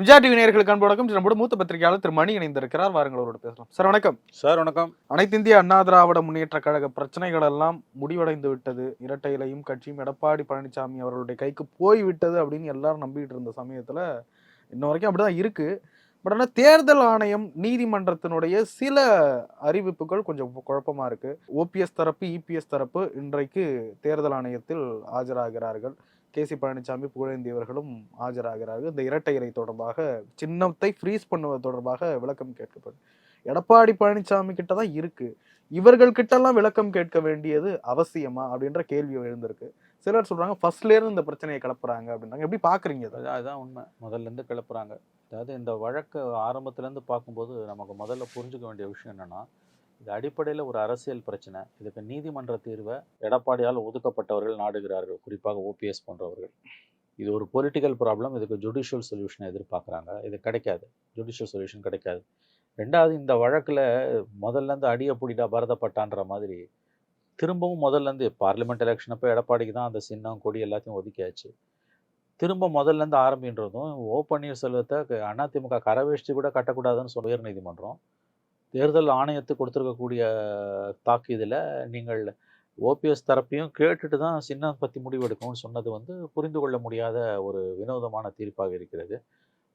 Vijay TV நேயர்களுக்கு அன்பு வணக்கம். நம்முடைய மூத்த பத்திரிகையாளர் திரு மணி இணைந்திருக்கிறார். வாருங்கள் அவரோட பேசலாம். சார் வணக்கம். சார் வணக்கம். அனைத்து இந்திய அண்ணா திராவிட முன்னேற்ற கழக பிரச்சனைகள் எல்லாம் முடிவடைந்து விட்டது, இரட்டை இலையும் கட்சியும் எடப்பாடி பழனிசாமி அவர்களுடைய கைக்கு போய்விட்டது அப்படின்னு எல்லாரும் நம்பிட்டு இருந்த சமயத்துல இன்ன வரைக்கும் அப்படிதான் இருக்கு. பட் ஆனால் தேர்தல் ஆணையம் நீதிமன்றத்தினுடைய சில அறிவிப்புகள் கொஞ்சம் குழப்பமா இருக்கு. ஓபிஎஸ் தரப்பு இபிஎஸ் தரப்பு இன்றைக்கு தேர்தல் ஆணையத்தில் ஆஜராகிறார்கள். கேசி பழனிசாமி புகழேந்தியவர்களும் ஆஜராகிறார்கள். இந்த இரட்டை இலை தொடர்பாக சின்னத்தை ஃப்ரீஸ் பண்ணுவது தொடர்பாக விளக்கம் கேட்கப்படும். எடப்பாடி பழனிசாமி கிட்ட தான் இருக்கு, இவர்கள் கிட்டலாம் விளக்கம் கேட்க வேண்டியது அவசியமா அப்படின்ற கேள்வி எழுந்திருக்கு. சிலர் சொல்றாங்க ஃபர்ஸ்ட்ல இருந்து இந்த பிரச்சனையை கிளப்புறாங்க அப்படின்றாங்க. எப்படி பாக்குறீங்க? அதுதான் உண்மை. முதல்ல இருந்து கிளப்புறாங்க. அதாவது இந்த வழக்கு ஆரம்பத்துல இருந்து பார்க்கும்போது நமக்கு முதல்ல புரிஞ்சுக்க வேண்டிய விஷயம் என்னன்னா, இது அடிப்படையில் ஒரு அரசியல் பிரச்சனை. இதுக்கு நீதிமன்ற தீர்வை எடப்பாடியால் ஒதுக்கப்பட்டவர்கள் நாடுகிறார்கள், குறிப்பாக ஓபிஎஸ் போன்றவர்கள். இது ஒரு பொலிட்டிக்கல் ப்ராப்ளம். இதுக்கு ஜுடிஷியல் சொல்யூஷனை எதிர்பார்க்குறாங்க. இது கிடைக்காது, ஜுடிஷியல் சொல்யூஷன் கிடைக்காது. ரெண்டாவது, இந்த வழக்கில் முதல்லேருந்து அடியை பிடிடா பரதப்பட்டான்ற மாதிரி திரும்பவும் முதல்லேருந்து பார்லிமெண்ட் எலெக்ஷன் அப்போ எடப்பாடிக்கு தான் அந்த சின்னம் கொடி எல்லாத்தையும் ஒதுக்கியாச்சு. திரும்ப முதல்லேருந்து ஆரம்பின்றதும் ஓ பன்னீர்செல்வத்தை அதிமுக கரவேஷ்டி கூட கட்டக்கூடாதுன்னு சொல்ல உயர் நீதிமன்றம் தேர்தல் ஆணையத்துக்கு கொடுத்துருக்கக்கூடிய தாக்கீதில் நீங்கள் ஓபிஎஸ் தரப்பையும் கேட்டுட்டு தான் சின்னம் பற்றி முடிவெடுக்கணும்னு சொன்னது புரிந்து கொள்ள முடியாத ஒரு வினோதமான தீர்ப்பாக இருக்கிறது.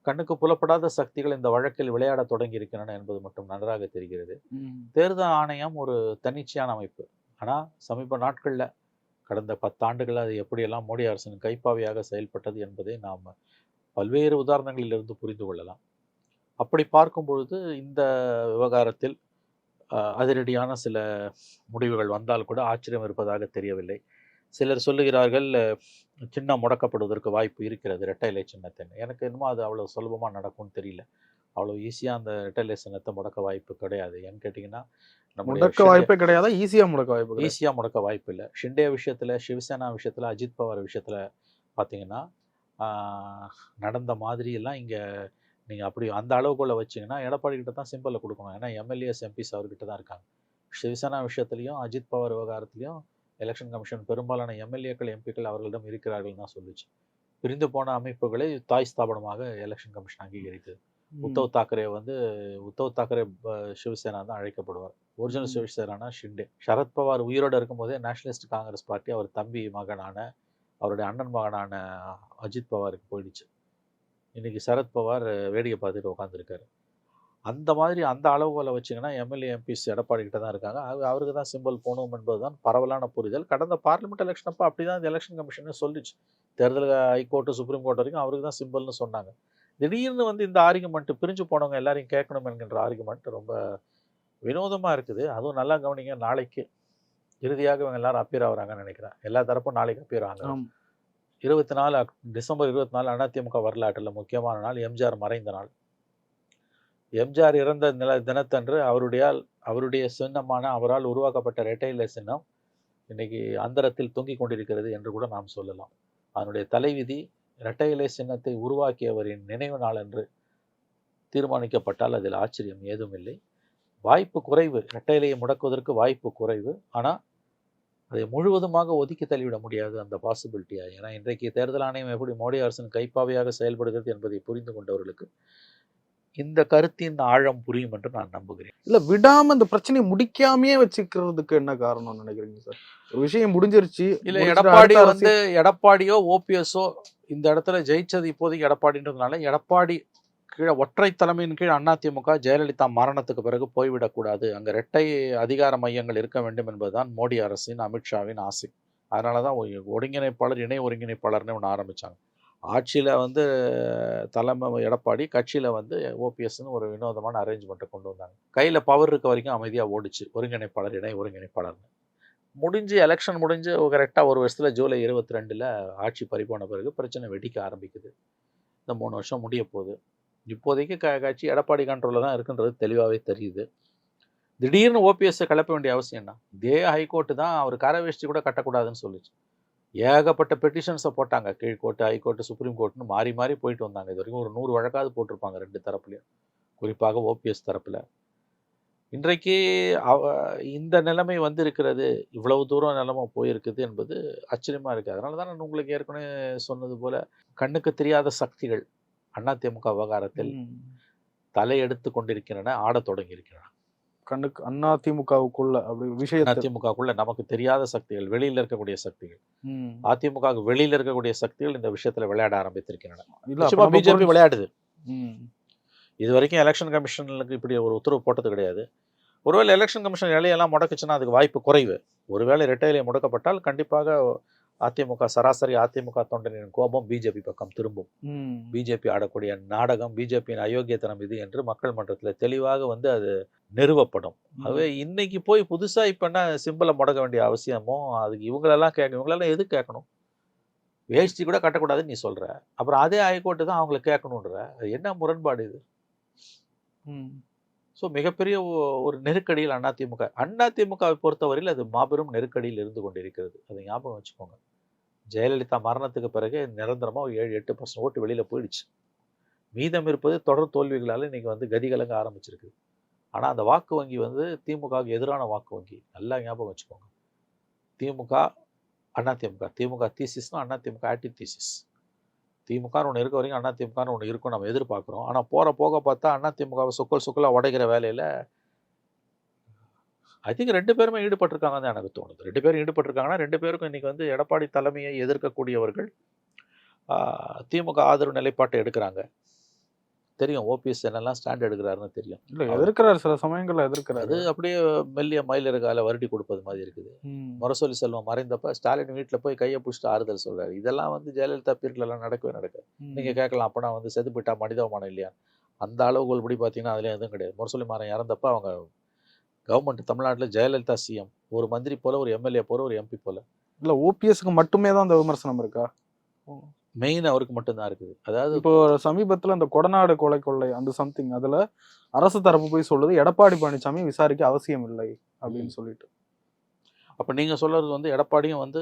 கண்ணுக்கு புலப்படாத சக்திகள் இந்த வழக்கில் விளையாட தொடங்கி இருக்கின்றன என்பது மட்டும் நன்றாக தெரிகிறது. தேர்தல் ஆணையம் ஒரு தன்னிச்சையான அமைப்பு. ஆனால் சமீப நாட்களில் கடந்த 10 ஆண்டுகள் அது எப்படியெல்லாம் மோடி அரசின் கைப்பாவையாக செயல்பட்டது என்பதை நாம் பல்வேறு உதாரணங்களிலிருந்து புரிந்து கொள்ளலாம். அப்படி பார்க்கும் பொழுது இந்த விவகாரத்தில் அதிரடியான சில முடிவுகள் வந்தால் கூட ஆச்சரியம் இருப்பதாக தெரியவில்லை. சிலர் சொல்லுகிறார்கள் சின்னம் முடக்கப்படுவதற்கு வாய்ப்பு இருக்கிறது, இரட்டை இலை சின்னத்தின். எனக்கு என்னமோ அது அவ்வளோ சுலபமாக நடக்கும்னு தெரியல. அவ்வளோ ஈஸியாக அந்த இரட்டை இலை சின்னத்தை முடக்க வாய்ப்பு கிடையாது. ஏன்னு கேட்டிங்கன்னா, முடக்க வாய்ப்பே கிடையாது, ஈஸியாக முடக்க வாய்ப்பு இல்லை. ஷிண்டே விஷயத்தில், சிவசேனா விஷயத்தில், அஜித் பவார் விஷயத்தில் பார்த்தீங்கன்னா நடந்த மாதிரியெல்லாம் இங்கே நீங்கள் அப்படி அந்த அளவுக்குள்ள வச்சிங்கன்னா எடப்பாடி கிட்ட தான் சிம்பிளை கொடுக்கணும். ஏன்னா எம்எல்ஏஸ் எம்பிஸ் அவர்கிட்ட தான் இருக்காங்க. சிவசேனா விஷயத்துலையும் அஜித் பவார் விவகாரத்துலையும் எலெக்ஷன் கமிஷன் பெரும்பாலான எம்எல்ஏக்கள் எம்பிக்கள் அவர்களிடம் இருக்கிறார்கள் தான் சொல்லிச்சு. பிரிந்து போன அமைப்புகளை தாய் ஸ்தாபனமாக எலெக்ஷன் கமிஷன் அங்கீகரித்தது. உத்தவ் தாக்கரே சிவசேனா தான் அழைக்கப்படுவார். ஒரிஜினல் சிவசேனா ஷிண்டே. சரத்பவார் உயிரோடு இருக்கும்போதே நேஷனலிஸ்ட் காங்கிரஸ் பார்ட்டி அவர் தம்பி மகனான, அவருடைய அண்ணன் மகனான அஜித் பவாருக்கு போயிடுச்சு. இன்னைக்கு சரத்பவார் வேடிக்கை பார்த்துட்டு உட்காந்துருக்காரு. அந்த மாதிரி அந்த அளவுகளை வச்சிங்கன்னா எம்எல்ஏ எம்பிஸ் எடப்பாடி கிட்ட தான் இருக்காங்க. அவருக்கு தான் சிம்பிள் போகணும் என்பது தான் பரவலான புரிதல். கடந்த பார்லிமெண்ட் எலெக்ஷன் அப்போ அப்படி தான் இந்த எலெக்ஷன் கமிஷனே சொல்லிச்சு. தேர்தல் ஹைகோர்ட்டு சுப்ரீம் கோர்ட் வரைக்கும் அவருக்கு தான் சிம்பிள்னு சொன்னாங்க. திடீர்னு இந்த ஆர்குமெண்ட் பிரிஞ்சு போனவங்க எல்லாரையும் கேட்கணும் என்கின்ற ஆர்குமெண்ட் ரொம்ப வினோதமாக இருக்குது. அதுவும் நல்லா கவனிங்க, நாளைக்கு இறுதியாக இவங்க எல்லாரும் அப்பியர் ஆகிறாங்கன்னு நினைக்கிறேன். எல்லா தரப்பும் நாளைக்கு அப்பியர் ஆகிறாங்க. 24 டிசம்பர் 24 அதிமுக வரலாற்றில் முக்கியமான நாள். எம்ஜிஆர் மறைந்த நாள். எம்ஜிஆர் இறந்த தினத்தன்று அவருடைய சின்னமான அவரால் உருவாக்கப்பட்ட இரட்டை இலை சின்னம் இன்னைக்கு அந்தரத்தில் தொங்கிக் கொண்டிருக்கிறது என்று கூட நாம் சொல்லலாம். அதனுடைய தலைவிதி இரட்டை இலை சின்னத்தை உருவாக்கியவரின் நினைவு நாள் என்று தீர்மானிக்கப்பட்டால் அதில் ஆச்சரியம் ஏதும் இல்லை. வாய்ப்பு குறைவு, இரட்டை இலையை முடக்குவதற்கு வாய்ப்பு குறைவு. ஆனால் அதை முழுவதுமாக ஒதுக்கி தள்ளிவிட முடியாது அந்த பாசிபிலிட்டியாக. ஏன்னா இன்றைக்கு தேர்தல் ஆணையம் எப்படி மோடி அரசின் கைப்பாவையாக செயல்படுகிறது என்பதை புரிந்து கொண்டவர்களுக்கு இந்த கருத்தின் ஆழம் புரியும் என்று நான் நம்புகிறேன். இல்ல, விடாம இந்த பிரச்சனையை முடிக்காமையே வச்சுக்கிறதுக்கு என்ன காரணம் நினைக்கிறீங்க சார்? ஒரு விஷயம் முடிஞ்சிருச்சு. இல்ல, எடப்பாடியோ ஓபிஎஸ்ஓ இந்த இடத்துல ஜெயிச்சது இப்போதைக்கு எடப்பாடின்றதுனால எடப்பாடி கீழே ஒற்றை தலைமையின் கீழ் அதிமுக ஜெயலலிதா மரணத்துக்கு பிறகு போய்விடக்கூடாது, அங்கே இரட்டை அதிகார மையங்கள் இருக்க வேண்டும் என்பதுதான் மோடி அரசின், அமித்ஷாவின் ஆசை. அதனால தான் ஒருங்கிணைப்பாளர், இணை ஒருங்கிணைப்பாளர்னு ஒன்று ஆரம்பித்தாங்க. ஆட்சியில் தலைமை எடப்பாடி, கட்சியில் ஓபிஎஸ்ன்னு ஒரு வினோதமான அரேஞ்ச்மெண்ட்டை கொண்டு வந்தாங்க. கையில் பவர் இருக்க வரைக்கும் அமைதியாக ஓடிச்சு ஒருங்கிணைப்பாளர், இணை ஒருங்கிணைப்பாளர்னு. எலெக்ஷன் முடிஞ்சு கரெக்டாக ஒரு வருஷத்தில் ஜூலை 22 ஆட்சி பறிபோன பிறகு பிரச்சனை வெடிக்க ஆரம்பிக்குது. இந்த 3 வருஷம் முடிய போகுது. இப்போதைக்கு கட்சி எடப்பாடி கண்ட்ரோலில் தான் இருக்குன்றது தெளிவாகவே தெரியுது. திடீர்னு ஓபிஎஸ்ஸை கிளப்ப வேண்டிய அவசியம் என்ன? இதே ஹைகோர்ட்டு தான் அவர் கரவேஷ்டி கூட கட்டக்கூடாதுன்னு சொல்லிச்சு. ஏகப்பட்ட பெட்டிஷன்ஸை போட்டாங்க. கீழ்கோர்ட்டு, ஹைகோர்ட்டு, சுப்ரீம் கோர்ட்டுன்னு மாறி மாறி போயிட்டு வந்தாங்க. இது வரைக்கும் ஒரு 100 வழக்காவது போட்டிருப்பாங்க 2 தரப்புலையும், குறிப்பாக ஓபிஎஸ் தரப்பில். இன்றைக்கு இந்த நிலைமை இருக்கிறது, இவ்வளவு தூரம் நிலைமை போயிருக்குது என்பது ஆச்சரியமாக இருக்குது. அதனால தான் நான் உங்களுக்கு ஏற்கனவே சொன்னது போல் கண்ணுக்கு தெரியாத சக்திகள் அதிமுக விவகாரத்தில் ம். தலையெடுத்து கொண்டிருக்கின்றன, ஆடத் தொடங்கி இருக்கின்றன. கண்ணுக்கு அதிமுகவுக்குள்ள அப்படி விஷயத்தை. அதிமுகக்குள்ள நமக்கு தெரியாத சக்திகள், வெளியில இருக்கக்கூடிய சக்திகள், ம். அதிமுகவுக்கு வெளியில இருக்கக்கூடிய சக்திகள் இந்த விஷயத்துல விளையாட ஆரம்பித்திருக்கின்றன. இல்ல அப்ப நிச்சயமா நம்ம பிஜேபி விளையாடுது. ம். இது வரைக்கும் எலெக்ஷன் கமிஷனுக்கு இப்படி ஒரு உத்தரவு போட்டது கிடையாது. ஒருவேளை எலெக்ஷன் கமிஷன் இலையெல்லாம் முடக்குச்சுன்னா அதுக்கு வாய்ப்பு குறைவு. ஒருவேளை இரட்டை இலை முடக்கப்பட்டால் கண்டிப்பாக அதிமுக சராசரி அதிமுக தொண்டனின் கோபம் பிஜேபி பக்கம் திரும்பும். ம். பிஜேபி ஆடக்கூடிய நாடகம், பிஜேபியின் அயோக்கியத்தனம் இது என்று மக்கள் மன்றத்தில் தெளிவாக வந்து அது நிறுவப்படும். ஆகவே இன்னைக்கு போய் புதுசா இப்ப என்ன சிம்பிளை முடக்க வேண்டிய அவசியமோ அதுக்கு இவங்களெல்லாம் எது கேட்கணும்? வேஷ்டி கூட கட்டக்கூடாதுன்னு நீ சொல்ற, அப்புறம் அதே ஹைகோர்ட்டு தான் அவங்களை கேட்கணுன்ற, அது என்ன முரண்பாடு இது? ம். ஸோ மிகப்பெரிய ஒரு நெருக்கடியில் அதிமுகவை பொறுத்தவரையில் அது மாபெரும் நெருக்கடியில் இருந்து கொண்டிருக்கிறது. அதை ஞாபகம் வச்சுக்கோங்க. ஜெயலலிதா மரணத்துக்கு பிறகு நிரந்தரமாக ஒரு 7-8% ஓட்டு வெளியில் போயிடுச்சு. மீதம் இருப்பது தொடர் தோல்விகளால் இன்னைக்கு வந்து கதிகலங்க ஆரம்பிச்சிருக்கு. ஆனால் அந்த வாக்கு வங்கி வந்து திமுகவுக்கு எதிரான வாக்கு வங்கி. நல்லா ஞாபகம் வச்சுக்கோங்க. திமுக அதிமுக, திமுக தீசிஸ்னா அதிமுக ஆன்டி தீசிஸ். திமுகன்னு ஒன்று இருக்க வரைக்கும் அதிமுகன்னு ஒன்று இருக்கும் நம்ம எதிர்பார்க்குறோம். ஆனால் போக பார்த்தா அதிமுகவை சொக்கலாக உடைக்கிற வேலையில் ஐ திங்க் 2 பேருமே ஈடுபட்டிருக்காங்கன்னு தான் எனக்கு தோணுது. 2 பேரும் ஈடுபட்டிருக்காங்கன்னா 2 பேருக்கும் இன்றைக்கி வந்து எடப்பாடி தலைமையை எதிர்க்கக்கூடியவர்கள் திமுக ஆதரவு நிலைப்பாட்டை எடுக்கிறாங்க. தெரியும் ஓபிஎஸ் என்னெல்லாம் ஸ்டாண்ட் எடுக்கிறாருன்னு தெரியும். இல்லை எதிர்க்கிறார், சில சமயங்களில் எதிர்க்கிறார். அது அப்படியே மெல்லிய மயிலிறகால வருடி கொடுப்பது மாதிரி இருக்குது. முரசொலி செல்வம் மறைந்தப்ப ஸ்டாலின் வீட்டில் போய் கையை பிடிச்சிட்டு ஆறுதல் சொல்றாரு. இதெல்லாம் வந்து ஜெயலலிதா பீரியட்லாம் நடக்கவே நடக்காது. நீங்கள் கேட்கலாம், அப்போனா வந்து செத்து போயிட்டா மனிதாபமானம் இல்லையா? அந்த அளவுகள் படி பார்த்தீங்கன்னா அதுலேயும் எதுவும் கிடையாது. முரசொலி மாறன் இறந்தப்ப அவங்க கவர்மெண்ட் தமிழ்நாட்டில் ஜெயலலிதா சிஎம், ஒரு மந்திரி போல, ஒரு எம்எல்ஏ போல, ஒரு எம்பி போல. இல்லை ஓபிஎஸ்க்கு மட்டுமே தான் அந்த விமர்சனம் இருக்கா? மெயின் அவருக்கு மட்டும்தான் இருக்குது. அதாவது இப்போ சமீபத்தில் அந்த கொடநாடு கொள்ளை அந்த சம்திங் அதில் அரசு தரப்பு போய் சொல்லுது எடப்பாடி பழனிசாமி விசாரிக்க அவசியம் இல்லை அப்படின்னு சொல்லிட்டு. அப்போ நீங்கள் சொல்றது வந்து எடப்பாடியும் வந்து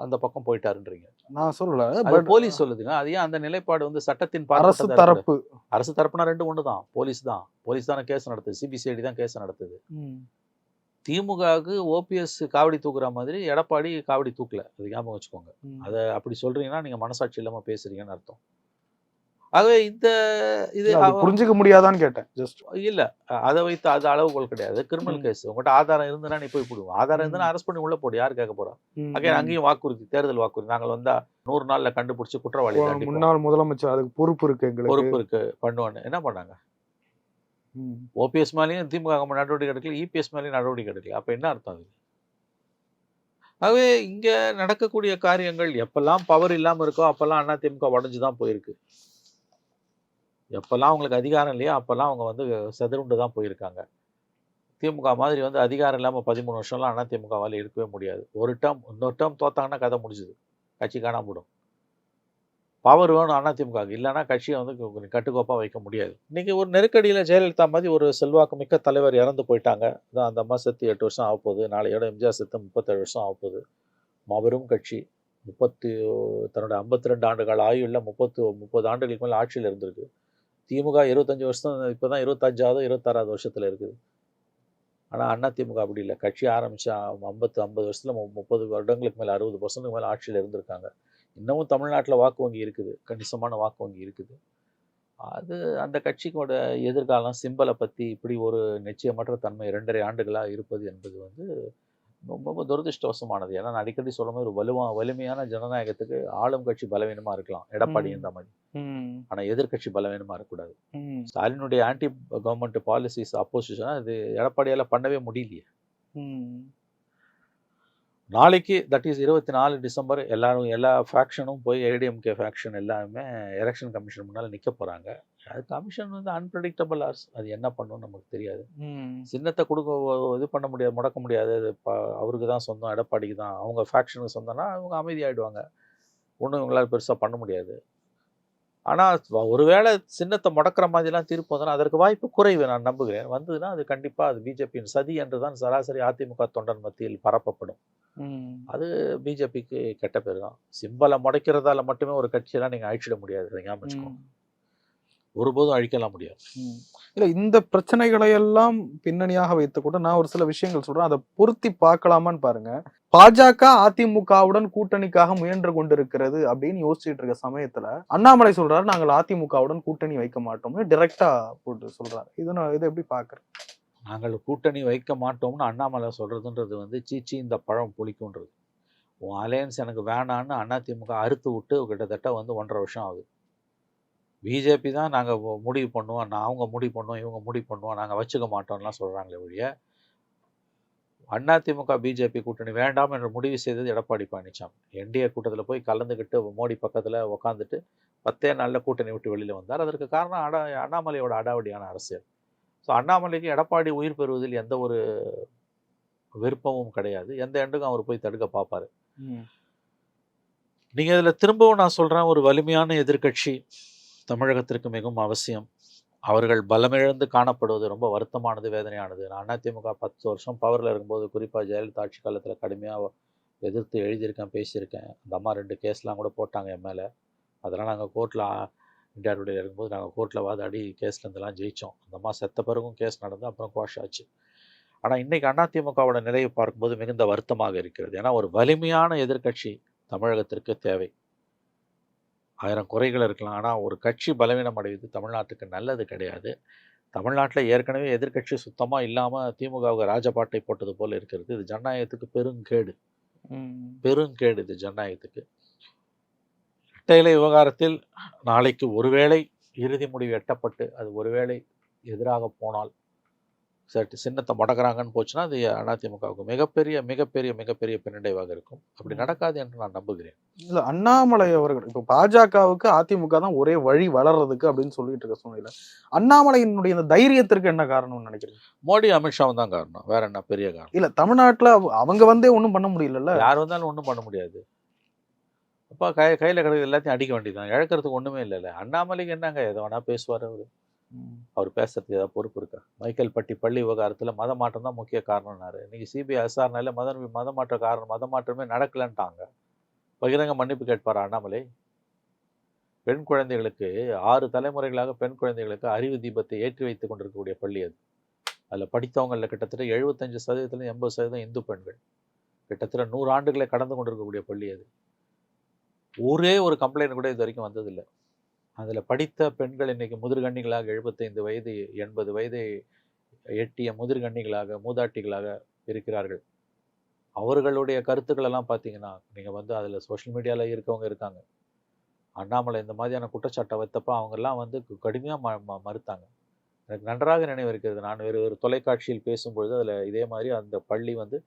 அந்த பக்கம் போயிட்டாருன்றீங்க. நான் சொல்லல, போலீஸ் சொல்லுதுங்க. அது ஏன் அந்த நிலைப்பாடு வந்து சட்டத்தின் அரசு தரப்பு? அரசு தரப்புனா 2 ஒன்று தான். போலீஸ் தானே கேஸ் நடத்துது, சிபிசிஐடி தான் கேஸ் நடத்துது. திமுகவுக்கு ஓபிஎஸ் காவடி தூக்குற மாதிரி எடப்பாடி காவடி தூக்கல. அது ஞாபகம் வச்சுக்கோங்க. அதை அப்படி சொல்றீங்கன்னா நீங்க மனசாட்சி இல்லாம பேசுறீங்கன்னு அர்த்தம். ஆகவே இது புரிஞ்சுக்க முடியாதான்னு கேட்டேன். ஜஸ்ட் இல்ல, அதை வைத்து அது அளவுகோல் கிடையாது. Criminal case. உங்கள்கிட்ட ஆதாரம் இருந்ததுன்னா நீ போய் போடுவோம். ஆதாரம் இருந்ததுன்னா அரெஸ்ட் பண்ணி உள்ள போடு. யார் கேட்க போறா? அங்கேயும் வாக்குறுதி, தேர்தல் வாக்குறுதி. நாங்கள் வந்தா 100 நாள்ல கண்டுபிடிச்சு குற்றவாளி முன்னாள் முதலமைச்சர் அதுக்கு பொறுப்பு இருக்கு, எங்களுக்கு பொறுப்பு இருக்கு பண்ணுவான்னு என்ன பண்ணாங்க? ஓபிஎஸ் மேலேயும் திமுக நடவடிக்கை எடுக்கல, இபிஎஸ் மேலேயும் நடவடிக்கை எடுக்கல. அப்ப என்ன அர்த்தம் அது? ஆகவே இங்க நடக்கக்கூடிய காரியங்கள் எப்பெல்லாம் பவர் இல்லாம இருக்கோ அப்பெல்லாம் அதிமுக உடஞ்சுதான் போயிருக்கு. எப்பெல்லாம் அவங்களுக்கு அதிகாரம் இல்லையோ அப்பெல்லாம் அவங்க வந்து செதறுண்டு தான் போயிருக்காங்க. திமுக மாதிரி வந்து அதிகாரம் இல்லாமல் 13 வருஷம்லாம் அதிமுகவால் இருக்கவே முடியாது. ஒரு டேர்ம் இன்னொரு டேர்ம் தோத்தாங்கன்னா கதை முடிஞ்சுது, கட்சி காணாம போடும். பவர் வேணும் அதிமுக, இல்லைன்னா கட்சியை வந்து கட்டுக்கோப்பாக வைக்க முடியாது. இன்றைக்கி ஒரு நெருக்கடியில் ஜெயலலிதா மாதிரி ஒரு செல்வாக்கு மிக்க தலைவர் இறந்து போயிட்டாங்க. அதான் அந்த அம்மா செத்து 8 வருஷம் ஆகப்போகுது. நாளையோட எம்ஜிஆர் செத்து 37 வருஷம் ஆகப்போகுது. மாபெரும் கட்சி தன்னோட 52 ஆண்டுகள் ஆயுளில் 30 ஆண்டுகளுக்கு மேலே ஆட்சியில் இருந்திருக்கு. திமுக 25 வருஷம், இப்போ தான் 25ஆவது 26ஆவது வருஷத்தில் இருக்குது. ஆனால் அதிமுக அப்படி இல்லை. கட்சி ஆரம்பித்தா 50 வருஷத்தில் 30 வருடங்களுக்கு மேலே 60% மேலே ஆட்சியில் இருந்திருக்காங்க. இன்னமும் தமிழ்நாட்டில் வாக்கு வங்கி இருக்குது, கணிசமான வாக்கு வங்கி இருக்குது. அது அந்த கட்சிக்கோட எதிர்காலம் சிம்பலை பற்றி இப்படி ஒரு நிச்சயமற்ற தன்மை 2.5 ஆண்டுகளாக இருப்பது என்பது வந்து ரொம்ப துரதிருஷ்டவசமானது. ஏன்னா நான் அடிக்கடி சொல்லும் போது ஒரு வலிமையான ஜனநாயகத்துக்கு ஆளும் கட்சி பலவீனமாக இருக்கலாம், எடப்பாடி இந்த மாதிரி. ஆனால் எதிர்கட்சி பலவீனமாக இருக்கக்கூடாது. ஸ்டாலினுடைய ஆன்டி கவர்மெண்ட் பாலிசிஸ் அப்போசிஷன் அது எடப்பாடியால் பண்ணவே முடியலையே. நாளைக்கு தட் இஸ் 24 டிசம்பர் எல்லா ஃபேக்ஷனும் போய் ஏடிஎம்கே ஃபேக்ஷன் எல்லாருமே எலெக்ஷன் கமிஷன் முன்னால் நிற்க போகிறாங்க. அது கமிஷன் வந்து அன்பிரடிக்டபிள் ஆர்ஸ், அது என்ன பண்ணணும்னு நமக்கு தெரியாது. சின்னத்தை இது பண்ண முடியாது, முடக்க முடியாது. அவருக்கு தான் சொந்தம், எடப்பாடிக்கு தான். அவங்க ஃபேக்ஷனுக்கு சொந்தம்னா அவங்க அமைதியாகிடுவாங்க. ஒன்றும் இவங்களால் பெருசாக பண்ண முடியாது. ஆனால் ஒருவேளை சின்னத்தை முடக்கிற மாதிரிலாம் தீர்ப்பு வந்தோன்னா அதற்கு வாய்ப்பு குறைவு நான் நம்புகிறேன். வந்ததுன்னா அது கண்டிப்பாக அது பிஜேபியின் சதி என்று தான் சராசரி அதிமுக தொண்டன் மத்தியில் பரப்பப்படும். அது பிஜேபிக்கு கெட்ட பேர் தான். சிம்பலை முடைக்கிறதால மட்டுமே ஒரு கட்சியெல்லாம் நீங்கள் அழிச்சிட முடியாது, ஞாபகம் வச்சுக்கோங்க. ஒருபோதும் அழிக்கலாம் முடியாது. இல்ல இந்த பிரச்சனைகளை எல்லாம் பின்னணியாக வைத்து கூட நான் ஒரு சில விஷயங்கள் சொல்றேன். அதை பொருத்தி பார்க்கலாமான்னு பாருங்க. பாஜக அதிமுகவுடன் கூட்டணிக்காக முயன்று கொண்டிருக்கிறது அப்படின்னு யோசிச்சுட்டு இருக்க சமயத்துல அண்ணாமலை சொல்றாரு நாங்கள் அதிமுகவுடன் கூட்டணி வைக்க மாட்டோம்னு டைரக்டா போட்டு சொல்றாரு. இதை எப்படி பாக்குறேன்? நாங்கள் கூட்டணி வைக்க மாட்டோம்னு அண்ணாமலை சொல்றதுன்றது வந்து சீச்சி இந்த பழம் புளிக்குன்றது. உன் அலையன்ஸ் எனக்கு வேணான்னு அதிமுக அறுத்து விட்டு கிட்டத்தட்ட வந்து 1.5 வருஷம் ஆகுது. பிஜேபி தான் நாங்கள் முடிவு பண்ணுவோம், அவங்க முடிவு பண்ணுவோம், இவங்க முடிவு பண்ணுவோம், நாங்கள் வச்சுக்க மாட்டோம்லாம் சொல்கிறாங்களே ஒழிய, அதிமுக பிஜேபி கூட்டணி வேண்டாம் என்று முடிவு செய்தது எடப்பாடி பழனிசாமி. என்டிஏ கூட்டத்தில் போய் கலந்துக்கிட்டு மோடி பக்கத்தில் உக்காந்துட்டு 10 நாளில் கூட்டணி விட்டு வெளியில் வந்தார். அதற்கு காரணம் அண்ணாமலையோட அடாவடியான அரசியல். ஸோ அண்ணாமலைக்கு எடப்பாடி உயிர் பெறுவதில் எந்த ஒரு விருப்பமும் கிடையாது. எந்த எண்டுக்கும் அவர் போய் தடுக்க பார்ப்பாரு. நீங்கள் இதில் திரும்பவும் நான் சொல்கிறேன், ஒரு வலிமையான எதிர்க்கட்சி தமிழகத்திற்கு மிகவும் அவசியம். அவர்கள் பலமிழந்து காணப்படுவது ரொம்ப வருத்தமானது, வேதனையானது. நான் அதிமுக 10 வருஷம் பவரில் இருக்கும்போது, குறிப்பாக ஜெயலலிதா ஆட்சி காலத்தில் கடுமையாக எதிர்த்து எழுதியிருக்கேன், பேசியிருக்கேன். அந்த அம்மா 2 கேஸ்லாம் கூட போட்டாங்க என் மேலே. அதெல்லாம் நாங்கள் கோர்ட்டில் இந்தியா டுடேல இருக்கும்போது நாங்கள் கோர்ட்டில் வாதாடி கேஸ்லேருந்துலாம் ஜெயித்தோம். அந்த அம்மா செத்த பிறகும் கேஸ் நடந்து அப்புறம் குவாஷ் ஆச்சு. ஆனால் இன்றைக்கி அதிமுகவோட நிலையை பார்க்கும்போது மிகுந்த வருத்தமாக இருக்கிறது. ஏன்னா ஒரு வலிமையான எதிர்க்கட்சி தமிழகத்திற்கு தேவை. 1000 குறைகள் இருக்கலாம், ஆனால் ஒரு கட்சி பலவீனம் அடைவது தமிழ்நாட்டுக்கு நல்லது கிடையாது. தமிழ்நாட்டில் ஏற்கனவே எதிர்க்கட்சி சுத்தமாக இல்லாமல் திமுகவுக்கு ராஜபாட்டை போட்டது போல் இருக்கிறது. இது ஜனநாயகத்துக்கு பெருங்கேடு, பெருங்கேடு இது ஜனநாயகத்துக்கு. இரட்டை விவகாரத்தில் நாளைக்கு ஒருவேளை இறுதி முடிவு எட்டப்பட்டு அது ஒருவேளை எதிராக போனால், சரி சின்னத்தை முடக்கிறாங்கன்னு போச்சுன்னா அது அதிமுகவுக்கு மிகப்பெரிய மிகப்பெரிய மிகப்பெரிய பின்னடைவாக இருக்கும். அப்படி நடக்காது என்று நான் நம்புகிறேன். இல்ல அண்ணாமலை அவர்கள் இப்போ பாஜகவுக்கு அதிமுக தான் ஒரே வழி வளர்றதுக்கு அப்படின்னு சொல்லிட்டு இருக்க சூழ்நிலை, அண்ணாமலையினுடைய இந்த தைரியத்திற்கு என்ன காரணம்னு நினைக்கிறீங்க? மோடி அமித்ஷாவும் தான் காரணம், வேற என்ன பெரிய காரணம்? இல்ல தமிழ்நாட்டுல அவங்க வந்தே ஒன்றும் பண்ண முடியல. யார் வந்தாலும் ஒன்றும் பண்ண முடியாது. அப்போ கையில் கிடையாது எல்லாத்தையும் அடிக்க வேண்டியதான், இழக்கிறதுக்கு ஒன்றுமே இல்லைல்ல. அண்ணாமலைக்கு என்னங்க எதை வேணா பேசுவார் அவர். அவர் பேசுறதுக்கு ஏதாவது பொறுப்பு இருக்கா? மைக்கேல்பட்டி பள்ளி விவகாரத்தில் மத மாற்றம் தான் முக்கிய காரணம்னாரு. இன்னைக்கு சிபிஐ விசாரணையில் மத மாற்றமே நடக்கலன்ட்டாங்க. பகிரங்க மன்னிப்பு கேட்பாரா அண்ணாமலை? பெண் குழந்தைகளுக்கு 6 தலைமுறைகளாக பெண் குழந்தைகளுக்கு அறிவு தீபத்தை ஏற்றி வைத்துக் கொண்டிருக்கக்கூடிய பள்ளி அது. அதில் படித்தவங்களில் கிட்டத்தட்ட 75% 80% இந்து பெண்கள். கிட்டத்தட்ட 100 ஆண்டுகளை கடந்து கொண்டிருக்கக்கூடிய பள்ளி அது. ஒரே ஒரு கம்ப்ளைண்ட் கூட இது வரைக்கும் வந்ததில்லை. அதில் படித்த பெண்கள் இன்னைக்கு முதிர்கண்ணிகளாக 75 வயது 80 வயதை எட்டிய முதிர்கண்ணிகளாக மூதாட்டிகளாக இருக்கிறார்கள். அவர்களுடைய கருத்துக்கள் எல்லாம் பார்த்தீங்கன்னா நீங்கள் வந்து அதில் சோஷியல் மீடியாவில் இருக்கவங்க இருக்காங்க. அண்ணாமலை இந்த மாதிரியான குற்றச்சாட்டை வைத்தப்போ அவங்கெல்லாம் வந்து கடுமையாக மறுத்தாங்க. எனக்கு நன்றாக நினைவு இருக்கிறது. நான் ஒரு தொலைக்காட்சியில் பேசும்பொழுது அதில் இதே மாதிரி அந்த பள்ளி வந்து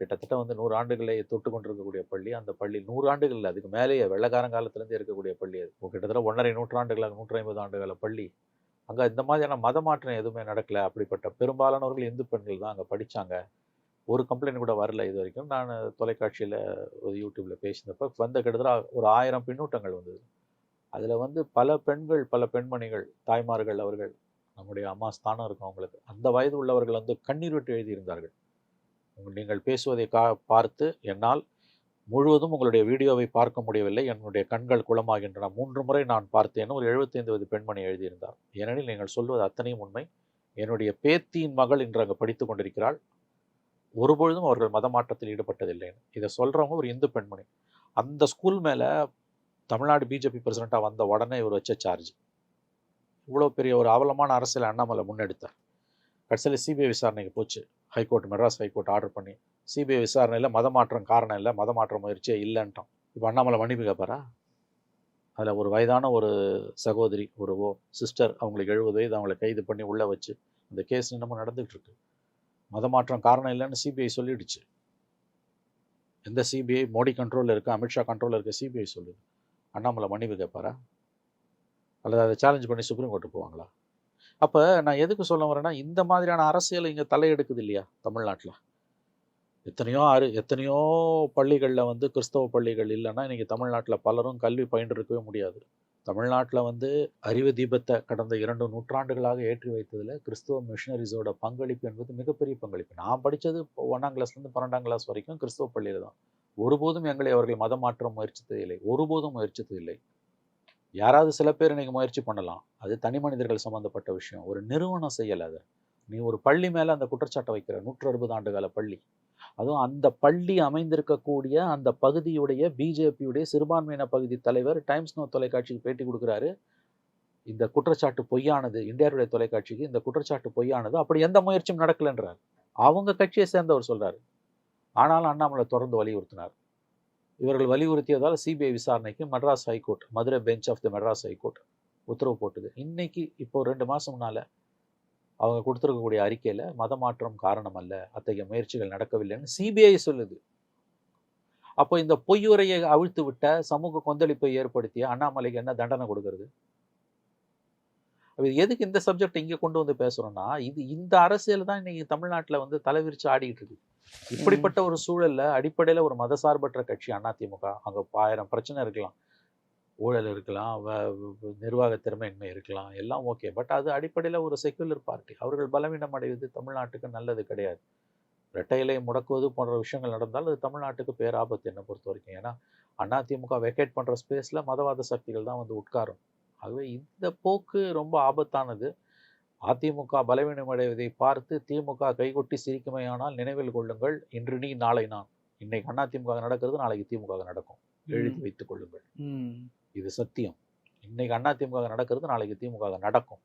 கிட்டத்தட்ட வந்து 100 ஆண்டுகளை தொட்டு கொண்டிருக்கக்கூடிய பள்ளி. அந்த பள்ளி 100 ஆண்டுகள் இல்லை, அதுக்கு மேலேயே வெள்ளக்காரங்காலத்திலேருந்து இருக்கக்கூடிய பள்ளி அது. கிட்டத்தட்ட 1.5 நூற்றாண்டுகளாக 150 ஆண்டுகள பள்ளி. அங்கே இந்த மாதிரியான மத மாற்றம் எதுவுமே நடக்கலை. அப்படிப்பட்ட பெரும்பாலானவர்கள் இந்து பெண்கள் தான் அங்கே படித்தாங்க. ஒரு கம்ப்ளைண்ட் கூட வரல இது வரைக்கும். நான் தொலைக்காட்சியில் ஒரு யூடியூப்பில் பேசினப்போ வந்த கிட்டத்தட்ட ஒரு 1000 பின்னூட்டங்கள் வந்தது. அதில் வந்து பல பெண்கள், பல பெண்மணிகள், தாய்மார்கள், அவர்கள் நம்முடைய அம்மா ஸ்தானம் இருக்கும் அவங்களுக்கு, அந்த வயது உள்ளவர்கள் வந்து கண்ணீர் விட்டு எழுதியிருந்தார்கள். நீங்கள் பேசுவதை பார்த்து என்னால் முழுவதும் உங்களுடைய வீடியோவை பார்க்க முடியவில்லை, என்னுடைய கண்கள் குளமாகின்றன, 3 முறை நான் பார்த்தேன்னு ஒரு 75 வயது பெண்மணி எழுதியிருந்தார். ஏனெனில் நீங்கள் சொல்வது அத்தனையும் உண்மை. என்னுடைய பேத்தியின் மகள் இன்று அங்கே படித்து கொண்டிருக்கிறாள். ஒருபொழுதும் அவர்கள் மத மாற்றத்தில் ஈடுபட்டதில்லைன்னு இதை சொல்கிறவங்க ஒரு இந்து பெண்மணி. அந்த ஸ்கூல் மேலே தமிழ்நாடு பிஜேபி பிரசிடெண்ட்டாக வந்த உடனே இவர் வச்ச சார்ஜ். இவ்வளோ பெரிய ஒரு அவலமான அரசியல் அண்ணாமலை முன்னெடுத்தார். கடைசியில் சிபிஐ விசாரணைக்கு போச்சு. ஹைகோர்ட், மெட்ராஸ் ஹைகோர்ட் ஆர்டர் பண்ணி சிபிஐ விசாரணையில் மத மாற்றம் காரணம் இல்லை, மத மாற்ற முயற்சியே இல்லைன்ட்டோம். இப்போ அண்ணாமலை மன்னிப்பு கேட்பாரா? அதில் ஒரு வயதான ஒரு சகோதரி, ஒரு சிஸ்டர், அவங்களுக்கு 70 வயது, அவங்களை கைது பண்ணி உள்ளே வச்சு அந்த கேஸ் இன்னமும் நடந்துகிட்டு இருக்கு. மத மாற்றம் காரணம் இல்லைன்னு சிபிஐ சொல்லிடுச்சு. எந்த சிபிஐ? மோடி கண்ட்ரோலில் இருக்க, அமித்ஷா கண்ட்ரோலில் இருக்க சிபிஐ சொல்லுது. அண்ணாமலை மன்னிப்பு கேட்பாரா? அல்லது அதை சேலஞ்ச் பண்ணி சுப்ரீம் கோர்ட்டு போவாங்களா? அப்போ நான் எதுக்கு சொல்ல வரேன்னா, இந்த மாதிரியான அரசியல் இங்கே தலையெடுக்குது இல்லையா தமிழ்நாட்டில்? எத்தனையோ பள்ளிகளில் வந்து கிறிஸ்தவ பள்ளிகள் இல்லைன்னா இன்றைக்கி தமிழ்நாட்டில் பலரும் கல்வி பயின்றிருக்கவே முடியாது. தமிழ்நாட்டில் வந்து அறிவு தீபத்தை கடந்த 2 நூற்றாண்டுகளாக ஏற்றி வைத்ததில் கிறிஸ்தவ மிஷனரிஸோட பங்களிப்பு என்பது மிகப்பெரிய பங்களிப்பு. நான் படித்தது 1ஆம் கிளாஸ்லேருந்து 12ஆம் கிளாஸ் வரைக்கும் கிறிஸ்தவ பள்ளியில் தான். ஒருபோதும் எங்களை அவர்கள் மதம் மாற்ற முயற்சித்தது இல்லை, ஒருபோதும் முயற்சித்தது இல்லை. யாராவது சில பேர் இன்னைக்கு முயற்சி பண்ணலாம். அது தனி மனிதர்கள் சம்மந்தப்பட்ட விஷயம். ஒரு நிறுவனம் செய்யல அத. நீ ஒரு பள்ளி மேல அந்த குற்றச்சாட்ட வைக்கிற. 160 ஆண்டு கால பள்ளி. அதுவும் அந்த பள்ளி அமைந்திருக்கக்கூடிய அந்த பகுதியுடைய பிஜேபியுடைய சிறுபான்மையின பகுதி தலைவர் டைம்ஸ் நவ் தொலைக்காட்சிக்கு பேட்டி கொடுக்குறாரு. இந்த குற்றச்சாட்டு பொய்யானது. இந்தியா டுடே தொலைக்காட்சிக்கு இந்த குற்றச்சாட்டு பொய்யானது. அப்படி எந்த முயற்சியும் நடக்கலன்றார். அவங்க கட்சியை சேர்ந்தவர் சொல்றாரு. ஆனாலும் அண்ணாமலை தொடர்ந்து வலியுறுத்தினார். இவர்கள் வலியுறுத்தியதால் சிபிஐ விசாரணைக்கு Madras high court, Madurai bench of the Madras high court உத்தரவு போட்டது. இன்னைக்கு இப்போ 2 மாசம் முன்னால அவங்க கொடுத்திருக்கக்கூடிய அறிக்கையில மதமாற்றம் காரணம் அல்ல, அத்தகைய முயற்சிகள் நடக்கவில்லைன்னு சிபிஐ சொல்லுது. அப்போ இந்த பொய்யுரையை அவிழ்த்து விட்ட, சமூக கொந்தளிப்பை ஏற்படுத்திய அண்ணாமலைக்கு என்ன தண்டனை கொடுக்கறது? எதுக்கு இந்த சப்ஜெக்ட் இங்க கொண்டு வந்து பேசுறோம்னா, இது இந்த அரசியல் தான் இன்னைக்கு தமிழ்நாட்டுல வந்து தலைவிரிச்சு ஆடிக்கிட்டு இருக்கு. இப்படிப்பட்ட ஒரு சூழல்ல அடிப்படையில ஒரு மதசார்பற்ற கட்சி அதிமுக. அங்க 1000 பிரச்சனை இருக்கலாம், ஊழல் இருக்கலாம், நிர்வாக திறமையின்மை இருக்கலாம், எல்லாம் ஓகே. பட் அது அடிப்படையில ஒரு செக்குலர் பார்ட்டி. அவர்கள் பலவீனம் அடைவது தமிழ்நாட்டுக்கு நல்லது கிடையாது. இரட்டை இலையை முடக்குவது போன்ற விஷயங்கள் நடந்தால் அது தமிழ்நாட்டுக்கு பேராபத்து என்னை பொறுத்த வரைக்கும். ஏன்னா அதிமுக வெக்கேட் பண்ற ஸ்பேஸ்ல மதவாத சக்திகள் தான் வந்து உட்காரும். ஆகவே இந்த போக்கு ரொம்ப ஆபத்தானது. அதிமுக பலவீனம் அடைவதை பார்த்து திமுக கைகொட்டி சிரிக்குமையானால் நினைவில் கொள்ளுங்கள், இன்று நீ நாளை நான். இன்னைக்கு அதிமுக நடக்கிறது, நாளைக்கு திமுக நடக்கும். எழுதி வைத்துக் கொள்ளுங்கள், இது சத்தியம். இன்னைக்கு அதிமுக நடக்கிறது, நாளைக்கு திமுக நடக்கும்.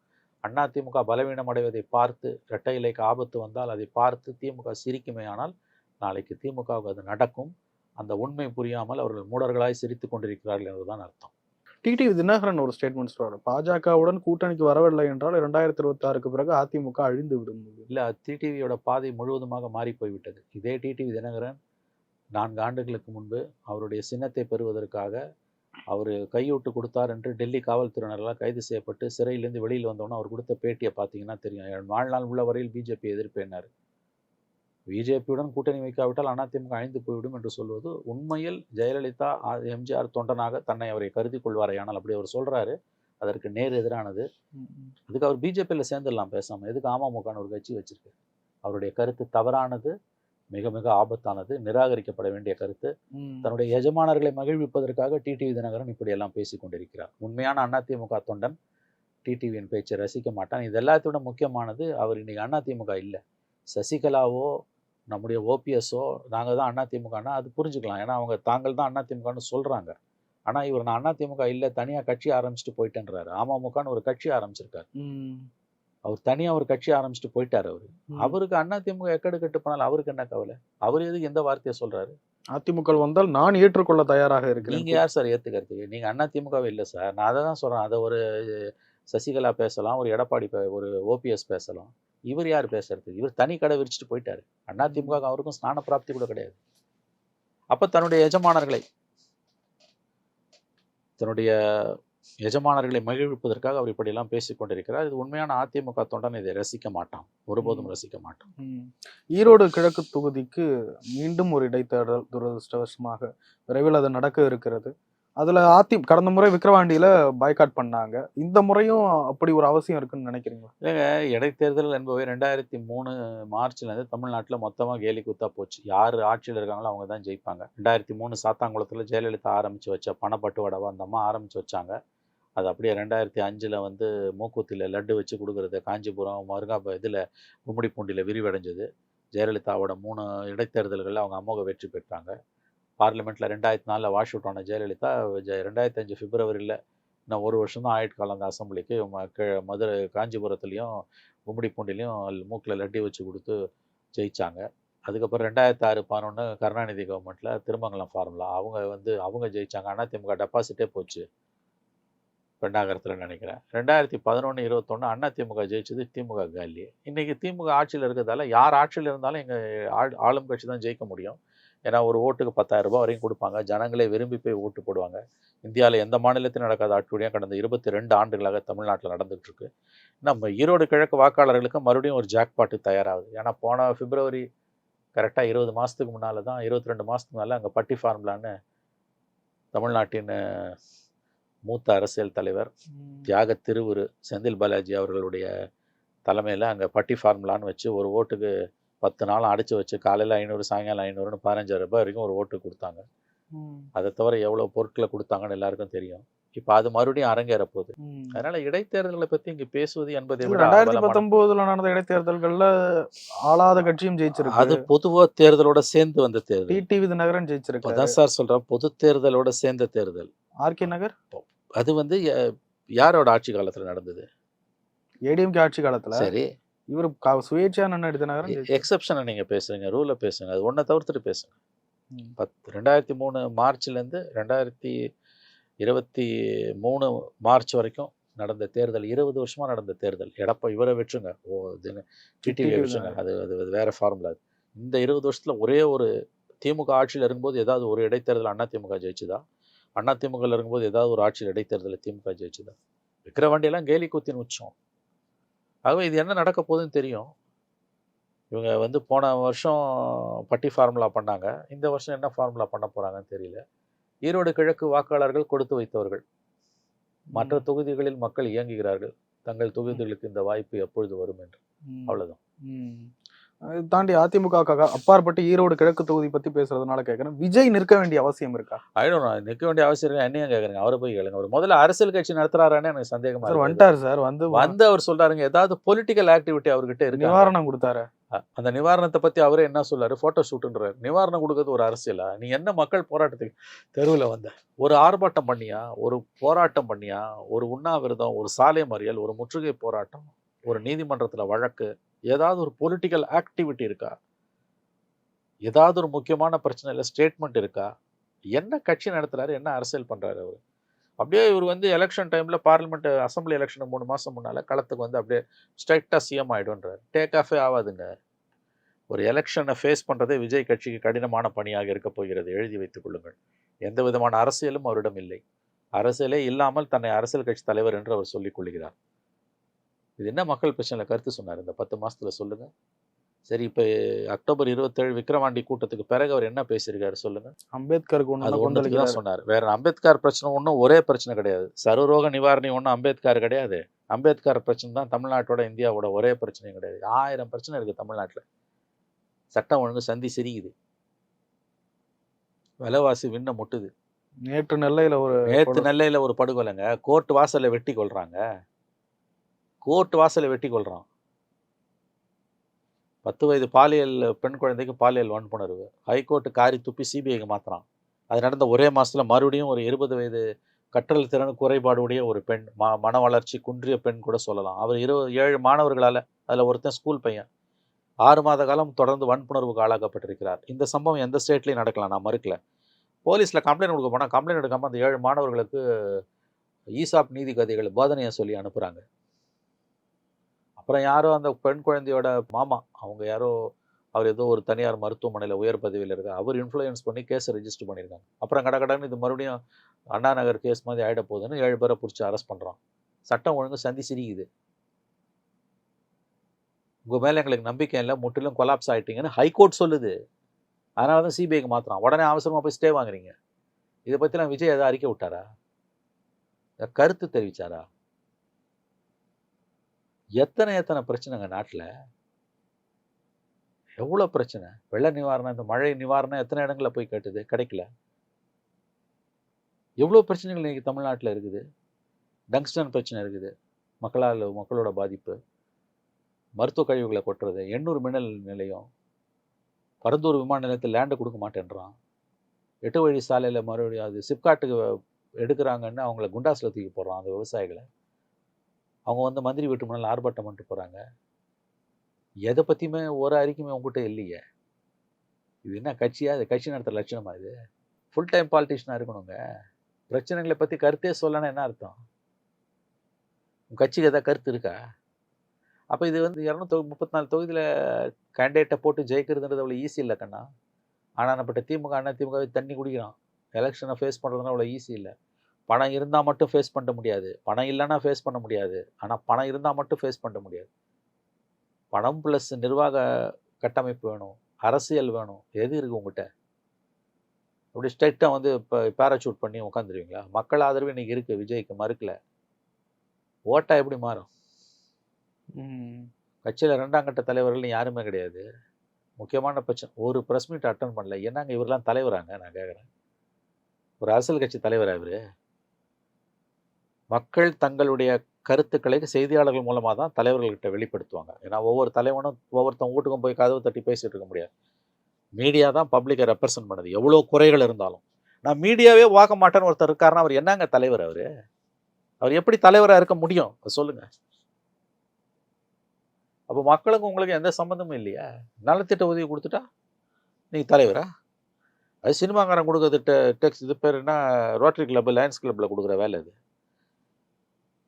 அதிமுக பலவீனம் அடைவதை பார்த்து, இரட்டை இலைக்கு ஆபத்து வந்தால் அதை பார்த்து திமுக சிரிக்குமையானால் நாளைக்கு திமுகவுக்கு அது நடக்கும். அந்த உண்மை புரியாமல் அவர்கள் மூடர்களாய் சிரித்துக் கொண்டிருக்கிறார்கள் என்பதுதான் அர்த்தம். டிடிவி தினகரன் ஒரு ஸ்டேட்மெண்ட் சொல்றாரு, பாஜகவுடன் கூட்டணிக்கு வரவில்லை என்றால் 2026க்கு பிறகு அதிமுக அழிந்து விடும். இல்ல, டிடிவியோட பாதை முழுவதுமாக மாறி போய்விட்டது. இதே டிடிவி தினகரன் 4 ஆண்டுகளுக்கு முன்பு அவருடைய சின்னத்தை பெறுவதற்காக அவர் கையூட்டு கொடுத்தார் என்று டெல்லி காவல்துறையினரெல்லாம் கைது செய்யப்பட்டு சிறையிலேருந்து வெளியில் வந்தோன்னா அவர் கொடுத்த பேட்டியை பார்த்தீங்கன்னா தெரியும். என் வாழ்நாள் உள்ள வரையில் பிஜேபி எதிர்ப்பேனார். பிஜேபியுடன் கூட்டணி வைக்காவிட்டால் அதிமுக அழிந்து போய்விடும் என்று சொல்வது உண்மையில் ஜெயலலிதா எம்ஜிஆர் தொண்டனாக தன்னை அவரை கருதி கொள்வாரே. ஆனால் அப்படி அவர் சொல்றாரு, அதற்கு நேர் எதிரானது. அதுக்கு அவர் பிஜேபியில் சேர்ந்துடலாம் பேசாம. எதுக்கு அமமுகன்னு ஒரு கட்சி வச்சிருக்கு? அவருடைய கருத்து தவறானது, மிக மிக ஆபத்தானது, நிராகரிக்கப்பட வேண்டிய கருத்து. தன்னுடைய எஜமானர்களை மகிழ்விப்பதற்காக டிடிவி தினகரன் இப்படியெல்லாம் பேசி கொண்டிருக்கிறார். உண்மையான அதிமுக தொண்டன் டிடிவியின் பேச்சை ரசிக்க மாட்டான். இது எல்லாத்தோட முக்கியமானது, அவர் இன்னைக்கு அதிமுக இல்லை. சசிகலாவோ நம்முடைய ஓபிஎஸ்ஸோ நாங்கள் தான் அதிமுகனா அது புரிஞ்சுக்கலாம். ஏன்னா அவங்க தாங்கள் தான் அதிமுகன்னு சொல்கிறாங்க. ஆனால் இவர் நான் அதிமுக இல்லை, தனியாக கட்சி ஆரம்பிச்சுட்டு போயிட்டேன்றாரு. அமமுகன்னு ஒரு கட்சி ஆரம்பிச்சிருக்காரு. அவர் தனியாக ஒரு கட்சி ஆரம்பிச்சுட்டு போயிட்டார். அவருக்கு அதிமுக எக்கடு கட்டு போனால் அவருக்கு என்ன கவலை? அவர் எதுக்கு எந்த வார்த்தையை சொல்றாரு? அதிமுக வந்தால் நான் ஏற்றுக்கொள்ள தயாராக இருக்கிறேன். நீங்க யார் சார் ஏத்துக்கிறதுக்கு? நீங்க அதிமுகவே இல்லை சார். நான் அதை தான் சொல்றேன். அதை ஒரு சசிகலா பேசலாம், ஒரு எடப்பாடி ஒரு ஓபிஎஸ் பேசலாம். இவர் யார் பேசுறதுக்கு? இவர் தனி கடை விரிச்சுட்டு போயிட்டாரு. அதிமுக அவருக்கும் ஸ்நான பிராப்தி கூட கிடையாது. அப்ப தன்னுடைய எஜமானர்களை மகிழ்விப்பதற்காக அவர் இப்படியெல்லாம் பேசிக் கொண்டிருக்கிறார். இது உண்மையான அதிமுக தொண்டன் இதை ரசிக்க மாட்டான், ஒருபோதும் ரசிக்க மாட்டான். ஈரோடு கிழக்கு தொகுதிக்கு மீண்டும் ஒரு இடைத்தேர்தல் துரதிருஷ்டவசமாக விரைவில் அது நடக்க இருக்கிறது. அதுல கடந்த முறை விக்கிரவாண்டியில பாய்காட் பண்ணாங்க. இந்த முறையும் அப்படி ஒரு அவசியம் இருக்குன்னு நினைக்கிறீங்களா? இல்லைங்க, இடைத்தேர்தல் என்பவை 2003 மார்ச்லேருந்து தமிழ்நாட்டில் மொத்தமாக கேலி கூத்தா போச்சு. யார் ஆட்சியில் இருக்காங்களோ அவங்க தான் ஜெயிப்பாங்க. 2003 சாத்தாங்குளத்தில் ஜெயலலிதா ஆரம்பித்து வச்ச பணப்பட்டுவாடாவா அந்த அம்மா ஆரம்பித்து வச்சாங்க. அது அப்படியே 2005 வந்து மூக்குத்தியில் லட்டு வச்சு கொடுக்குறது, காஞ்சிபுரம் இதில் கும்மிடிப்பூண்டியில் விரிவடைஞ்சது. ஜெயலலிதாவோட 3 இடைத்தேர்தல்களில் அவங்க அமோக வெற்றி பெற்றாங்க. பார்லிமெண்ட்டில் 2004 வாஷ் அவுட் ஆன ஜெயலலிதா 2005 பிப்ரவரியில் இன்னும் 1 வருஷம் தான் ஆயுட்காலம் அந்த அசம்பிளிக்கு மதுரை காஞ்சிபுரத்துலேயும் கும்மிடிப்பூண்டிலையும் மூக்கில் லட்டி வச்சு கொடுத்து ஜெயித்தாங்க. அதுக்கப்புறம் 2006-11 கருணாநிதி கவர்மெண்ட்டில் திருமங்கலம் ஃபார்முலா அவங்க ஜெயித்தாங்க. அதிமுக டெபாசிட்டே போச்சு பெண்ணாகரத்தில் நினைக்கிறேன். 2011-21 அதிமுக ஜெயிச்சது, திமுக காலி. இன்றைக்கி திமுக ஆட்சியில் இருக்கிறதால யார் ஆட்சியில் இருந்தாலும் எங்கள் ஆளும் கட்சி தான் ஜெயிக்க முடியும். ஏன்னா ஒரு ஓட்டுக்கு 10,000 ரூபாய் வரைக்கும் கொடுப்பாங்க. ஜனங்களே விரும்பி போய் ஓட்டு போடுவாங்க. இந்தியாவில் எந்த மாநிலத்திலும் நடக்காத ஆட்சியாக கடந்த 22 ஆண்டுகளாக தமிழ்நாட்டில் நடந்துகிட்டு இருக்கு. நம்ம ஈரோடு கிழக்கு வாக்காளர்களுக்கு மறுபடியும் ஒரு ஜாக்பாட்டு தயாராகுது. ஏன்னா போன பிப்ரவரி கரெக்டாக 20 மாதத்துக்கு முன்னால் தான் 22 மாதத்துக்கு முன்னால் அங்கே பட்டி ஃபார்முலான்னு தமிழ்நாட்டின் மூத்த அரசியல் தலைவர் தியாக திருவுரு செந்தில் பாலாஜி அவர்களுடைய தலைமையில் அங்கே பட்டி ஃபார்முலான்னு வச்சு ஒரு ஓட்டுக்கு 10 நாளும் அடைச்சி வச்சு காலையில் 500 சாயங்காலம் 500ன்னு 15,000 ரூபாய் வரைக்கும் ஒரு ஓட்டு கொடுத்தாங்க. அதை தவிர எவ்வளோ பொருட்களை கொடுத்தாங்கன்னு எல்லாருக்கும் தெரியும். இப்போ அது மறுபடியும் அரங்கேற போகுது. ம். அதனால இடைத்தேர்தல்களை பத்தி இங்க பேசுவது என்பதை இல்ல விட 2019 நடந்த இடைத்தேர்தல்கள்ல ஆளாத கட்சியும் ஜெயிச்சிருக்கு. அது பொதுவா தேர்தலோட சேர்ந்து வந்த தேர்தல். டிடிவி தினகரன் ஜெயிச்சிருக்காரு. அதான் சார் சொல்றேன், பொது தேர்தலோட சேர்ந்த தேர்தல். ஆர்கே நகர் அது வந்து யாரோட ஆட்சி காலத்துல நடந்தது? ஏடிஎம்கே ஆட்சி காலத்துல சரி, இவர் சுயேட்சையா நின்று தினகரன் ஜெயிச்சாரு. எக்ஸெப்ஷனை நீங்க பேசுறீங்க, ரூலை பேசுங்க, அது ஒன்றை தவிர்த்துட்டு பேசுங்க. ம். 2003 மார்ச்லேருந்து 2023 மார்ச் வரைக்கும் நடந்த தேர்தல், 20 வருஷமா நடந்த தேர்தல். இவரை விட்டுருங்க, டிடிவியை விட்டுருங்க, அது அது அது வேற ஃபார்முலா. இந்த 20 வருஷத்துல ஒரே ஒரு திமுக ஆட்சியில் இருக்கும்போது ஏதாவது ஒரு இடைத்தேர்தல் அதிமுக ஜெயிச்சுதா? அதிமுகவில் இருக்கும்போது ஏதாவது ஒரு ஆட்சியில் இடைத்தேர்தலில் திமுக ஜெயிச்சுதா? விக்கிரவாண்டியெல்லாம் கேலி கூத்தின் உச்சம். ஆகவே இது என்ன நடக்க போகுதுன்னு தெரியும். இவங்க வந்து போன வருஷம் பட்டி ஃபார்முலா பண்ணாங்க, இந்த வருஷம் என்ன ஃபார்முலா பண்ண போகிறாங்கன்னு தெரியல. ஈரோடு கிழக்கு வாக்காளர்கள் கொடுத்து வைத்தவர்கள். மற்ற தொகுதிகளில் மக்கள் இயங்குகிறார்கள், தங்கள் தொகுதிகளுக்கு இந்த வாய்ப்பு எப்பொழுது வரும் என்று. அவ்வளவுதான். அதை தாண்டி அதிமுக அப்பாற்பட்டு ஈரோடு கிழக்கு தொகுதி பத்தி பேசுறதுனால கேட்கறேன், விஜய் நிற்க வேண்டிய அவசியம் இருக்கா? ஆயிடும், நிற்க வேண்டிய அவசியம் இருக்கு. என்னையும் கேட்குறேங்க, அவரை போய் கேளுங்க. அவர் முதல்ல அரசியல் கட்சி நடத்துறாரான்னு எனக்கு சந்தேகமா இருக்கு. வந்துட்டார் சார், வந்து அவர் சொல்றாருங்க, ஏதாவது பொலிட்டிக்கல் ஆக்டிவிட்டி அவர்கிட்ட இருக்கு, நிவாரணம் கொடுத்தாரு. அந்த நிவாரணத்தை பத்தி அவரே என்ன சொல்லாரு? போட்டோ ஷூட்டுன்றாரு. நிவாரணம் கொடுக்கறது ஒரு அரசியலா? நீ என்ன மக்கள் போராட்டத்துக்கு தெருவில் வந்த? ஒரு ஆர்ப்பாட்டம் பண்ணியா, ஒரு போராட்டம் பண்ணியா, ஒரு உண்ணாவிரதம், ஒரு சாலை மறியல், ஒரு முற்றுகை போராட்டம், ஒரு நீதிமன்றத்தில் வழக்கு, ஏதாவது ஒரு பொலிட்டிக்கல் ஆக்டிவிட்டி இருக்கா? ஏதாவது ஒரு முக்கியமான பிரச்சனையில் ஸ்டேட்மெண்ட் இருக்கா? என்ன கட்சி நடத்துறாரு, என்ன அரசியல் பண்றாரு அவர்? அப்படியே இவர் வந்து எலெக்ஷன் டைம்ல பார்லிமெண்ட் அசம்பிளி எலெக்ஷன் 3 மாசம் முன்னால களத்துக்கு வந்து அப்படியே ஸ்ட்ரைட்டா சிஎம் ஆயிடும்ன்றார். டேக் ஆஃபே ஆகாதுங்க. ஒரு எலெக்ஷனை ஃபேஸ் பண்றதே விஜய் கட்சிக்கு கடினமான பணியாக இருக்க போகிறது, எழுதி வைத்துக் கொள்ளுங்கள். எந்த விதமான அரசியலும் அவரிடம் இல்லை. அரசியலே இல்லாமல் தன்னை அரசியல் கட்சி தலைவர் என்று அவர் சொல்லிக் கொள்கிறார். இது என்ன மக்கள் பிரச்சனையில் கருத்து சொன்னார் இந்த 10 மாசத்துல சொல்லுங்க. சரி, இப்போ அக்டோபர் 27 விக்கிரவாண்டி கூட்டத்துக்கு பிறகு அவர் என்ன பேசியிருக்காரு சொல்லுங்க. அம்பேத்கருக்கு அது ஒன்றுக்கு தான் சொன்னார். வேற அம்பேத்கர் பிரச்சனை ஒன்றும் ஒரே பிரச்சனை கிடையாது. சர்வரோக நிவாரணி ஒன்றும் அம்பேத்கர் கிடையாது. அம்பேத்கர் பிரச்சனை தான் தமிழ்நாட்டோட இந்தியாவோட ஒரே பிரச்சனையும் கிடையாது. 1000 பிரச்சனை இருக்கு தமிழ்நாட்டில். சட்டம் ஒழுங்கு சந்தி சிரிக்குது, விலைவாசி விண்ண முட்டுது. நேற்று நெல்லையில ஒரு படுகொலைங்க. கோர்ட் வாசலை வெட்டி கொள்றாங்க. கோர்ட் வாசலை வெட்டி கொள்றான். 10 வயது பாலியல் பெண் குழந்தைக்கு பாலியல் வன்புணர்வு. ஹைகோர்ட்டு காரி துப்பி சிபிஐக்கு மாற்றுறான். அது நடந்த ஒரே மாதத்தில் மறுபடியும் ஒரு 20 வயது கற்றல் திறன் குறைபாடுடைய ஒரு பெண், மன வளர்ச்சி குன்றிய பெண் கூட சொல்லலாம். அவர் 7 மாணவர்களால், அதில் ஒருத்தன் ஸ்கூல் பையன், 6 மாத காலம் தொடர்ந்து வன்புணர்வுக்கு ஆளாக்கப்பட்டிருக்கிறார். இந்த சம்பவம் எந்த ஸ்டேட்லையும் நடக்கலாம், நான் மறுக்கல. போலீஸில் கம்ப்ளைண்ட் கொடுக்க போனால் கம்ப்ளைண்ட் எடுக்காமல் அந்த 7 மாணவர்களுக்கு ஈசாப் நீதி கதைகள் போதனையை சொல்லி அனுப்புகிறாங்க. அப்புறம் யாரோ அந்த பெண் குழந்தையோட மாமா, அவங்க யாரோ, அவர் ஏதோ ஒரு தனியார் மருத்துவமனையில் உயர் பதவியில் இருக்கார், அவர் இன்ஃப்ளூயன்ஸ் பண்ணி கேஸை ரெஜிஸ்டர் பண்ணியிருக்காங்க. அப்புறம் கடன்னு இது மறுபடியும் அண்ணா நகர் கேஸ் மாதிரி ஆகிட போகுதுன்னு 7 பேரை பிடிச்சி அரெஸ்ட் பண்ணுறான். சட்டம் ஒழுங்கு சந்தி சிரிக்குது. உங்கள் மேலே எங்களுக்கு நம்பிக்கை இல்லை, முற்றிலும் கொலாப்ஸ் ஆகிட்டீங்கன்னு ஹைகோர்ட் சொல்லுது. அதனால தான் சிபிஐக்கு மாற்றுறான். உடனே அவசரமாக போய் ஸ்டே வாங்குறீங்க. இதை பற்றிலாம் விஜய் எதாவது அறிக்கை விட்டாரா? கருத்து தெரிவித்தாரா? எத்தனை பிரச்சனைங்க நாட்டில், எவ்வளோ பிரச்சனை. வெள்ள நிவாரணம், இந்த மழை நிவாரணம் எத்தனை இடங்களில் போய் கேட்டுது, கிடைக்கல. எவ்வளோ பிரச்சனைகள் இன்றைக்கி தமிழ்நாட்டில் இருக்குது. டங்ஸ்டன் பிரச்சனை இருக்குது, மக்களோட பாதிப்பு. மருத்துவ கழிவுகளை கொட்டுறது, எண்ணூர் மின்னல் நிலையம், பரந்தூர் விமான நிலையத்தில் லேண்டை கொடுக்க மாட்டேன்றான். 8 வழி சாலையில் மறுபடியும் அது சிப்காட்டுக்கு எடுக்கிறாங்கன்னு அவங்கள குண்டாஸில் தூக்கி போடுறான் அந்த விவசாயிகளை. அவங்க வந்து மந்திரி வீட்டு முன்னால் ஆர்ப்பாட்டம் பண்ணிட்டு போகிறாங்க. எதை பற்றியுமே ஒரு அறிக்கையுமே உங்ககிட்ட இல்லையே. இது என்ன கட்சியா? இது கட்சி நடத்துகிற லட்சணமா? இது ஃபுல் டைம் பாலிட்டிஷனாக இருக்கணுங்க. பிரச்சனைகளை பற்றி கருத்தே சொல்லனா என்ன அர்த்தம்? உங்கள் கட்சிக்கு எதாவது கருத்து இருக்கா? அப்போ இது வந்து 234 தொகுதியில் கேண்டிடேட்டை போட்டு ஜெயிக்கிறதுன்றது அவ்வளோ ஈஸி இல்லை கண்ணா. ஆனானப்பட்ட திமுக அண்ணா திமுகவை தண்ணி குடிக்கிறான். எலெக்ஷனை ஃபேஸ் பண்ணுறதுனா அவ்வளோ ஈஸி இல்லை. பணம் இருந்தால் மட்டும் ஃபேஸ் பண்ண முடியாது, பணம் இல்லைன்னா ஃபேஸ் பண்ண முடியாது. ஆனால் பணம் இருந்தால் மட்டும் ஃபேஸ் பண்ண முடியாது. பணம் ப்ளஸ் நிர்வாக கட்டமைப்பு வேணும், அரசியல் வேணும். எது இருக்குது உங்கள்கிட்ட? அப்படி ஸ்ட்ரைட்டாக வந்து இப்போ பேராசூட் பண்ணி உட்காந்துருவீங்களா? மக்கள் ஆதரவு இன்றைக்கி இருக்குது விஜய்க்கு, மறுக்கல. ஓட்டா எப்படி மாறும்? கட்சியில் 2ஆம் கட்ட தலைவர்கள் யாருமே கிடையாது. முக்கியமான பிரச்சனை, ஒரு ப்ரெஸ் மீட் அட்டன் பண்ணல. என்னங்க இவரெல்லாம் தலைவராங்க? நான் கேட்குறேன். ஒரு அரசியல் கட்சி தலைவரா இவர்? மக்கள் தங்களுடைய கருத்துக்களை செய்தியாளர்கள் மூலமாக தான் தலைவர்கள்கிட்ட வெளிப்படுத்துவாங்க. ஏன்னா ஒவ்வொரு தலைவனும் ஒவ்வொருத்தவங்க வீட்டுக்கும் போய் கதவு தட்டி பேசிட்டு இருக்க முடியாது. மீடியா தான் பப்ளிக்கை ரெப்ரசன்ட் பண்ணுது, எவ்வளோ குறைகள் இருந்தாலும். நான் மீடியாவே பார்க்க மாட்டேன்னு ஒருத்தர் இருக்காருன்னா அவர் என்னங்க தலைவர்? அவர் எப்படி தலைவராக இருக்க முடியும்? சொல்லுங்க. அப்போ மக்களுக்கும் உங்களுக்கு எந்த சம்மந்தமும் இல்லையா? நலத்திட்ட உதவி கொடுத்துட்டா நீங்கள் தலைவரா? அது சினிமாக்காரன் கொடுக்குறது டெக்ஸ்ட் இது பேர் என்ன, ரோட்டரி கிளப், லயன்ஸ் கிளப்பில் கொடுக்குற வேலை இது.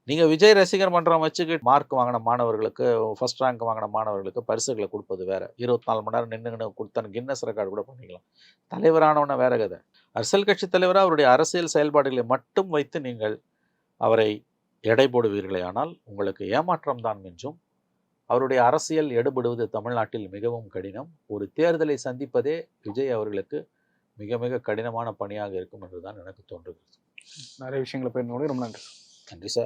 நீங்கள் விஜய் ரசிகர் மன்றம் வச்சுக்கிட்டு மார்க் வாங்கின மாணவர்களுக்கு, ஃபர்ஸ்ட் ரேங்க் வாங்கின மாணவர்களுக்கு பரிசுகளை கொடுப்பது வேற. 24 மணி நேரம் நின்றுங்கன்னு கொடுத்தா கின்னஸ் ரெக்கார்டு கூட பண்ணிக்கலாம். தலைவரானவன வேற கதை. அரசியல் கட்சி தலைவராக அவருடைய அரசியல் செயல்பாடுகளை மட்டும் வைத்து நீங்கள் அவரை எடை போடுவீர்களே ஆனால் உங்களுக்கு ஏமாற்றம் தான் மிஞ்சும். அவருடைய அரசியல் எடுபடுவது தமிழ்நாட்டில் மிகவும் கடினம். ஒரு தேர்தலை சந்திப்பதே விஜய் அவர்களுக்கு மிக மிக கடினமான பணியாக இருக்கும் என்று தான் எனக்கு தோன்றுகிறது. நிறைய விஷயங்களை பேசினோட ரொம்ப நன்றி. நன்றி சார்.